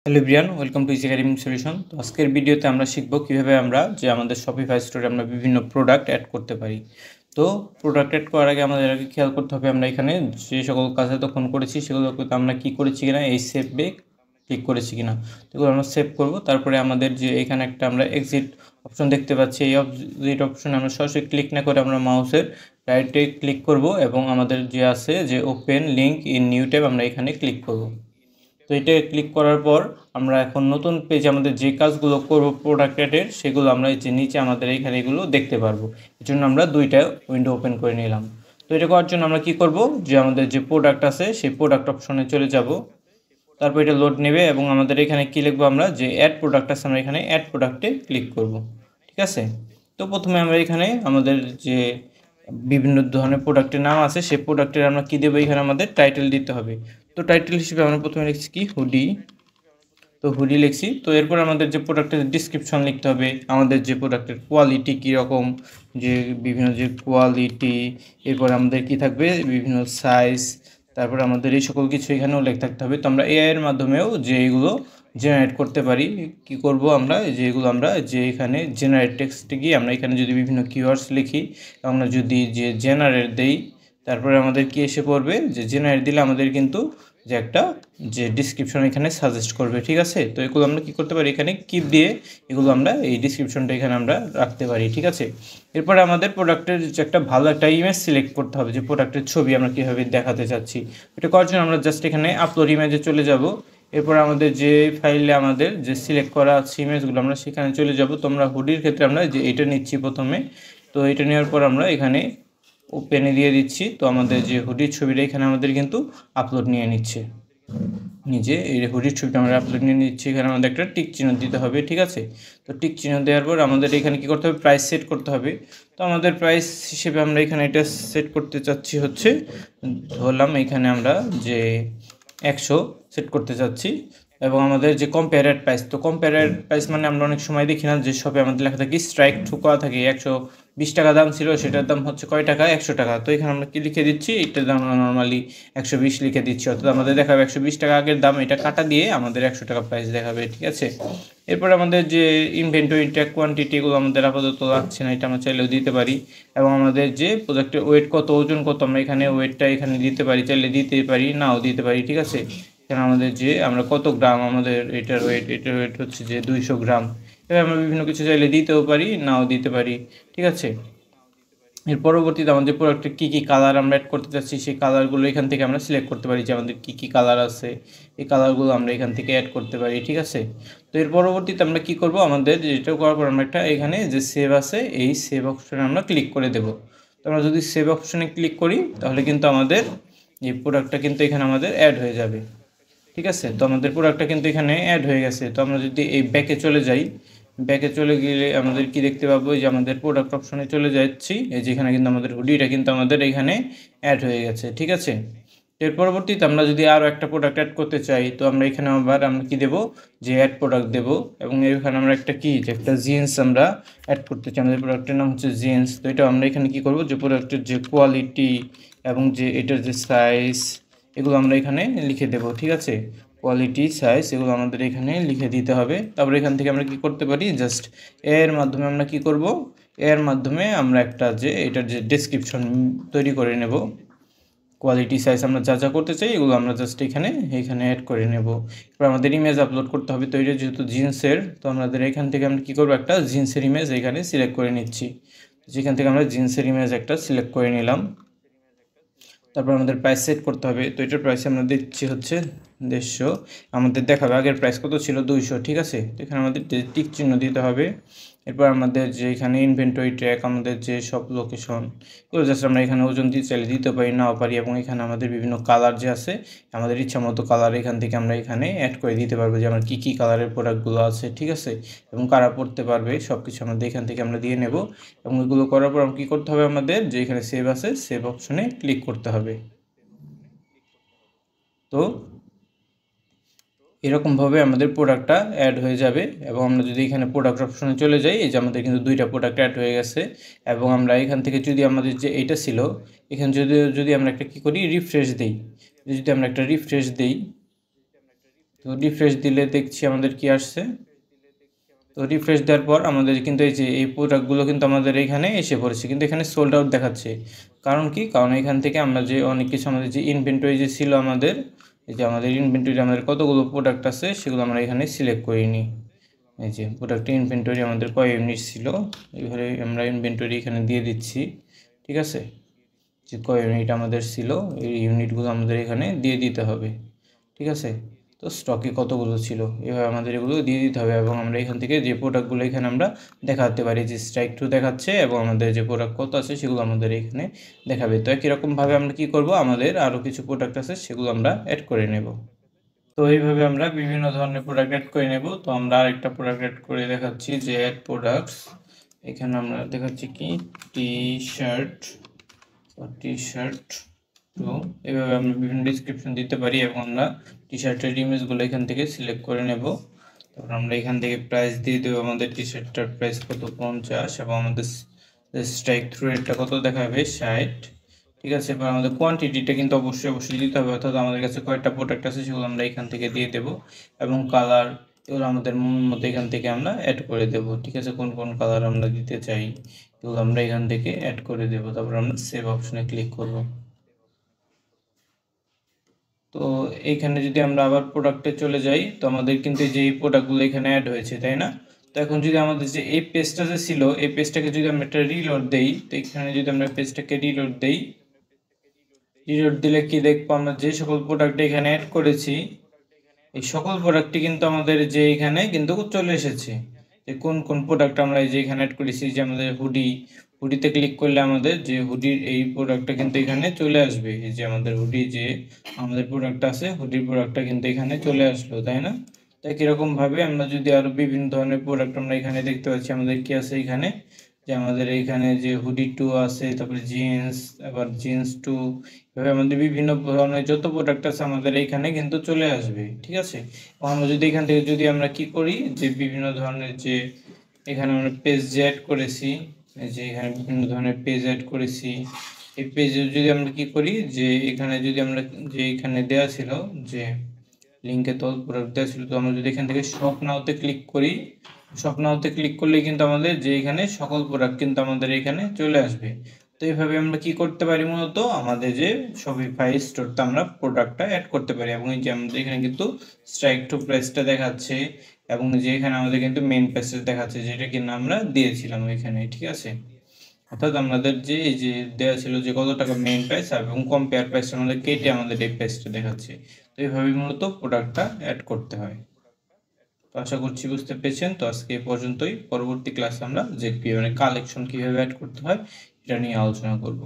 Hello everyone, welcome to easy academic solution. তো আজকের ভিডিওতে আমরা শিখব কিভাবে আমরা আমাদের শপিফাই স্টোরে আমরা বিভিন্ন প্রোডাক্ট অ্যাড করতে পারি। তো প্রোডাক্ট অ্যাড করার আগে আমাদের আগে খেয়াল করতে হবে আমরা এখানে যে সকল কাজ তখন করেছি সেগুলোকে আমরা কি করেছি কিনা, এই সেভ বে ক্লিক করেছি কিনা, তো এগুলো আমরা সেভ করব। তারপরে আমাদের যে এখানে একটা আমরা এক্সিট অপশন দেখতে পাচ্ছি, এই এক্সিট অপশনে আমরা সরাসরি ক্লিক না করে আমরা মাউসের রাইটে ক্লিক করব এবং আমাদের যে আছে যে open link in new tab আমরা এখানে ক্লিক করব। তো এটা ক্লিক করার পর আমরা এখন নতুন পেজে আমাদের যে কাজগুলো করব প্রোডাক্ট অ্যাডের, সেগুলো আমরা এই যে নিচে আমাদের এখানে এগুলো দেখতে পারবো। এর জন্য আমরা দুইটা উইন্ডো ওপেন করে নিলাম। তো এটা করার জন্য আমরা কি করব, যে আমাদের যে প্রোডাক্ট আছে সেই প্রোডাক্ট অপশনে চলে যাব। তারপর এটা লোড নেবে এবং আমাদের এখানে কি লিখবো, আমরা যে অ্যাড প্রোডাক্ট আছে আমরা এখানে অ্যাড প্রোডাক্টে ক্লিক করব। ঠিক আছে। তো প্রথমে আমরা এখানে আমাদের যে বিভিন্ন ধরনের প্রোডাক্টের নাম আছে সেই প্রোডাক্টের আমরা কি দেবো, এখানে আমাদের টাইটেল দিতে হবে। তো টাইটেল হিসেবে আমরা প্রথমে লিখছি কি হুডি। তো হুডি লিখছি। তো এরপর আমাদের যে প্রোডাক্টের ডিসক্রিপশন লিখতে হবে, আমাদের যে প্রোডাক্টের কোয়ালিটি কীরকম, যে বিভিন্ন যে কোয়ালিটি, এরপর আমাদের কি থাকবে বিভিন্ন সাইজ, তারপর আমাদের এই সকল কিছু এখানেও উল্লেখ থাকতে হবে। তো আমরা এআই এর মাধ্যমেও যে এগুলো জেনারেট করতে পারি। কি করব আমরা, যে এগুলো আমরা যে এখানে জেনারেট টেক্সটে গিয়ে আমরা এখানে যদি বিভিন্ন কিওয়ার্ডস লিখি, আমরা যদি যে জেনারেট দেই, তারপরে আমাদের কি এসে পড়বে, যে জেনারেট দিলে আমাদের কিন্তু যে একটা যে ডিসক্রিপশন এখানে সাজেস্ট করবে। ঠিক আছে। তো এগুলো আমরা কি করতে পারি, এখানে কিপ দিয়ে এগুলো আমরা এই ডিসক্রিপশনটা এখানে আমরা রাখতে পারি। ঠিক আছে। এরপরে আমাদের প্রোডাক্টের যে একটা ভালো একটা ইমেজ সিলেক্ট করতে হবে, যে প্রোডাক্টের ছবি আমরা কীভাবে দেখাতে চাচ্ছি। এটা করার জন্য আমরা জাস্ট এখানে আপলোড ইমেজে চলে যাব। এরপর আমাদের যে ফাইলে আমাদের যে সিলেক্ট করা আছে ইমেজগুলো আমরা সেখানে চলে যাব। তো আমরা হুডির ক্ষেত্রে আমরা যে এটা নিচ্ছি প্রথমে। তো এটা নেওয়ার পর আমরা এখানে ওপেনে দিয়ে দিচ্ছি। তো আমাদের যে হুডির ছবিটা এখানে আমাদের কিন্তু আপলোড নিয়ে নিচ্ছে নিজে। এই হুডির ছবিটা আমরা আপলোড নিয়ে নিচ্ছি। এখানে আমাদের একটা টিক চিহ্ন দিতে হবে। ঠিক আছে। তো টিক চিহ্ন দেওয়ার পর আমাদের এখানে কি করতে হবে, প্রাইস সেট করতে হবে। তো আমাদের প্রাইস হিসেবে আমরা এখানে এটা সেট করতে চাচ্ছি হচ্ছে, ধরলাম এখানে আমরা যে 100 সেট করতে চাচ্ছি। এবং আমাদের যে কম্পেয়ারেড প্রাইস, তো কম্পেয়ারেড প্রাইস মানে আমরা অনেক সময় দেখি না যে শপে আমাদের লেখা থাকে স্ট্রাইক ঠোকা থাকে 120 টাকা দাম ছিল, সেটার দাম হচ্ছে কয় টাকা, 100 টাকা। তো এখানে আমরা কি লিখে দিচ্ছি, এটার দাম আমরা নর্মালি 120 লিখে দিচ্ছি, অর্থাৎ আমাদের দেখাবে 120 টাকা আগের দাম, এটা কাটা দিয়ে আমাদের 100 টাকা প্রাইস দেখাবে। ঠিক আছে। এরপর আমাদের যে ইনভেন্টরি ট্যাগ কোয়ান্টিটি, এগুলো আমাদের আপাতত লাগছে না, এটা আমরা চাইলেও দিতে পারি। এবং আমাদের যে প্রোডাক্টের ওয়েট কত, ওজন কত, আমরা এখানে ওয়েটটা এখানে দিতে পারি, চাইলে দিতে পারি, নাও দিতে পারি। ঠিক আছে। এখানে আমাদের যে আমরা কত গ্রাম, আমাদের এটার ওয়েট হচ্ছে যে 200 গ্রাম। এবার আমরা বিভিন্ন কিছু চাইলে দিতেও পারি, নাও দিতে পারি। ঠিক আছে। এর পরবর্তীতে আমাদের প্রোডাক্টে কী কী কালার আমরা অ্যাড করতে চাচ্ছি সেই কালারগুলো এখান থেকে আমরা সিলেক্ট করতে পারি, যে আমাদের কী কী কালার আছে এই কালারগুলো আমরা এখান থেকে অ্যাড করতে পারি। ঠিক আছে। তো এর পরবর্তীতে আমরা কি করব, আমাদের যেটা করার পর আমরা একটা এখানে যে সেভ আছে এই সেভ অপশনে আমরা ক্লিক করে দেব। তো আমরা যদি সেভ অপশনে ক্লিক করি তাহলে কিন্তু আমাদের এই প্রোডাক্টটা কিন্তু এখানে আমাদের অ্যাড হয়ে যাবে। ঠিক আছে। তো আমাদের প্রোডাক্টটা কিন্তু এখানে অ্যাড হয়ে গেছে। তো আমরা যদি এই ব্যাকে চলে যাই, ব্যাকে চলে গেলে আমাদের কি দেখতে পাবো, যে আমাদের প্রোডাক্ট অপশনে চলে যাচ্ছি, এই যেখানে কিন্তু আমাদের হুডিটা কিন্তু আমাদের এখানে অ্যাড হয়ে গেছে। ঠিক আছে। এর পরবর্তীতে আমরা যদি আরও একটা প্রোডাক্ট অ্যাড করতে চাই, তো আমরা এখানে আবার আমরা কি দেবো, যে অ্যাড প্রোডাক্ট দেবো। এবং এখানে আমরা একটা কি, যে একটা জিন্স আমরা অ্যাড করতে চাই, আমাদের প্রোডাক্টের নাম হচ্ছে জিন্স। তো এটা আমরা এখানে কি করব, যে প্রোডাক্টের যে কোয়ালিটি এবং যে এটার যে সাইজ, এগুলো আমরা এখানে লিখে দেব। ঠিক আছে। কোয়ালিটি, সাইজ, এগুলো আমাদের এখানে লিখে দিতে হবে। তারপরে এখান থেকে আমরা কি করতে পারি, জাস্ট এর মাধ্যমে আমরা কি করব, এর মাধ্যমে আমরা একটা যে এটার যে ডেসক্রিপশন তৈরি করে নেব। কোয়ালিটি, সাইজ আমরা যা যা করতে চাই এগুলো আমরা জাস্ট এখানে অ্যাড করে নেব। এবার আমাদের ইমেজ আপলোড করতে হবে। তো এটা যেহেতু জিন্সের, তো আমাদের এখান থেকে আমরা কী করবো, একটা জিন্সের ইমেজ এখানে সিলেক্ট করে নিচ্ছি। যেখান থেকে আমরা জিন্সের ইমেজ একটা সিলেক্ট করে নিলাম। তারপর আমাদের প্রাইস সেট করতে হবে। তো এটার প্রাইস আমরা দিচ্ছি হচ্ছে 150। আমাদের দেখাবে আগের প্রাইস কত ছিল, 200। ঠিক আছে। তো এখানে আমাদের টিক চিহ্ন দিতে হবে। এরপর আমাদের যে এখানে ইনভেন্টরি ট্র্যাক, আমাদের যে সব লোকেশন, এগুলো জাস্ট আমরা এখানে ওজন দিয়ে চাইলে দিতে পারি, নাও পারি। এবং এখানে আমাদের বিভিন্ন কালার যে আছে, আমাদের ইচ্ছা মতো কালার এখান থেকে আমরা এখানে অ্যাড করে দিতে পারবো, যে আমার কী কী কালারের প্রোডাক্টগুলো আছে। ঠিক আছে। এবং কারা পড়তে পারবে সব কিছু আমাদের এখান থেকে আমরা দিয়ে নেব। এবং এগুলো করার পর কী করতে হবে, আমাদের যে এখানে সেভ আছে সেভ অপশনে ক্লিক করতে হবে। তো এরকমভাবে আমাদের প্রোডাক্টটা অ্যাড হয়ে যাবে। এবং আমরা যদি এখানে প্রোডাক্ট অপশনে চলে যাই, এই যে আমাদের কিন্তু দুইটা প্রোডাক্ট অ্যাড হয়ে গেছে। এবং আমরা এখান থেকে যদি আমাদের যে এইটা ছিল, এখানে যদি আমরা একটা কী করি, রিফ্রেশ দিই, যদি আমরা একটা রিফ্রেশ দিই, তো রিফ্রেশ দিলে দেখছি আমাদের কি আসছে। তো রিফ্রেশ দেওয়ার পর আমাদের কিন্তু এই যে এই প্রোডাক্টগুলো কিন্তু আমাদের এখানে এসে পড়েছে, কিন্তু এখানে সোল্ড আউট দেখাচ্ছে। কারণ কি? কারণ এখান থেকে আমরা যে অনেক কিছু আমাদের যে ইনভেন্টরি যে ছিল আমাদের, এই যে আমাদের ইনভেন্টরি আমাদের কতগুলো প্রোডাক্ট আছে সেগুলো আমরা এখানে সিলেক্ট করিনি। এই যে প্রোডাক্ট ইনভেন্টরি আমাদের কয় ইউনিট ছিল, এইভাবে আমরা ইনভেন্টরি এখানে দিয়ে দিচ্ছি। ঠিক আছে, যে কয় ইউনিট আমাদের ছিল এই ইউনিটগুলো আমাদের এখানে দিয়ে দিতে হবে। ঠিক আছে, তো স্টকে কতগুলো ছিল এভাবে আমাদের এগুলো দিয়ে দিতে হবে, এবং আমরা এখান থেকে যে প্রোডাক্টগুলো এখানে আমরা দেখাতে পারি, যে স্ট্রাইক 2 দেখাচ্ছে এবং আমাদের যে প্রোডাক্ট কত আছে সেগুলো আমাদের এখানে দেখাবে। তো একই রকমভাবে আমরা কি করব, আমাদের আরও কিছু প্রোডাক্ট আছে সেগুলো আমরা অ্যাড করে নেব। তো এইভাবে আমরা বিভিন্ন ধরনের প্রোডাক্ট অ্যাড করে নেব। তো আমরা আরেকটা প্রোডাক্ট অ্যাড করে দেখাচ্ছি, যে অ্যাড প্রোডাক্টস। এখানে আমরা দেখাচ্ছি কি টি শার্ট, তো এভাবে আমরা বিভিন্ন ডিসক্রিপশন দিতে পারি, এবং আমরা টি শার্টের ইমেজগুলো এখান থেকে সিলেক্ট করে নেব। তারপর আমরা এখান থেকে প্রাইস দিয়ে দেবো, আমাদের টি শার্টটার প্রাইস কত 50, এবং আমাদের স্ট্রাইক থ্রু রেটটা কত দেখাবে 60। ঠিক আছে, এবার আমাদের কোয়ান্টিটিটা কিন্তু অবশ্যই দিতে হবে, অর্থাৎ আমাদের কাছে কয়েকটা প্রোডাক্ট আছে সেগুলো আমরা এখান থেকে দিয়ে দেবো, এবং কালার এগুলো আমাদের মন মতো এখান থেকে আমরা অ্যাড করে দেব। ঠিক আছে, কোন কোন কালার আমরা দিতে চাই এগুলো আমরা এখান থেকে অ্যাড করে দেব। তারপর আমরা সেভ অপশনে ক্লিক করব। তো এইখানে যদি আমরা আবার প্রোডাক্টে চলে যাই, তো আমাদের কিন্তু যে এই প্রোডাক্টগুলো এখানে অ্যাড হয়েছে, তাই না? তো এখন যদি আমাদের যে এই পেজটা যে ছিল, এই পেজটাকে যদি আমরা একটা রিলোড দেই, তো এখানে যদি আমরা পেজটাকে রিলোড দেই, রিলোড দিলে কি দেখবো, আমরা যে সকল প্রোডাক্ট এখানে অ্যাড করেছি এই সকল প্রোডাক্টই কিন্তু আমাদের যে এখানে কিন্তু চলে এসেছে। যে কোন কোন প্রোডাক্ট আমরা এই যে এখানে অ্যাড করেছি, যে আমাদের হুডিতে ক্লিক করলে আমাদের যে হুডির এই প্রোডাক্টটা কিন্তু এখানে চলে আসবে। এই যে আমাদের হুডি যে আমাদের প্রোডাক্ট আছে, হুডির প্রোডাক্টটা কিন্তু এখানে চলে আসলো, তাই না? তো একইরকম ভাবে আমরা যদি আরো বিভিন্ন ধরনের প্রোডাক্ট আমরা এখানে দেখতে পাচ্ছি, আমাদের কি আছে এখানে, যে আমাদের এখানে যে হুডি 2 আছে, তারপরে জিন্স, আবার জিন্স 2, এভাবে আমাদের বিভিন্ন ধরনের যত প্রোডাক্ট আছে আমাদের এইখানে কিন্তু চলে আসবে। ঠিক আছে, আমরা যদি এখান থেকে যদি আমরা কি করি, যে বিভিন্ন ধরনের যে এখানে আমরা পেজ অ্যাড করেছি, যে এখানে বিভিন্ন ধরনের পেজ অ্যাড করেছি, এই পেজে যদি আমরা কি করি, যে এখানে যদি আমরা যে এখানে দেওয়া ছিল যে লিঙ্কে তো প্রোডাক্ট দেওয়া ছিল, তো আমরা যদি এখান থেকে শপ নাওতে ক্লিক করি, শপ নাওতে ক্লিক করলে কিন্তু আমাদের যে এখানে সকল প্রোডাক্ট কিন্তু আমাদের এখানে চলে আসবে। তো এইভাবে আমরা কি করতে পারি, মূলত আমাদের যে শপিফাই স্টোরটা আমরা প্রোডাক্টটা অ্যাড করতে পারি, এবং এই যে আমাদের এখানে কিন্তু স্ট্রাইক টু প্রাইসটা দেখাচ্ছে, এবং যে এখানে আমাদের কিন্তু মেইন প্রাইসটা দেখাচ্ছে, যেটা কিনা আমরা দিয়েছিলাম এখানে। ঠিক আছে, অর্থাৎ আমাদের যে এই যে দেওয়া ছিল যে কত টাকা মেইন প্রাইস, এবং কম্পেয়ার প্রাইসটা আমাদের কেটে আমাদের এই প্রাইসটা দেখাচ্ছে। তো এইভাবেই মূলত প্রোডাক্টটা অ্যাড করতে হয়। তো আশা করছি বুঝতে পেরেছেন। তো আজকে এই পর্যন্তই, পরবর্তী ক্লাসে আমরা যে মানে কালেকশন কীভাবে অ্যাড করতে হয় এটা নিয়ে আলোচনা করব।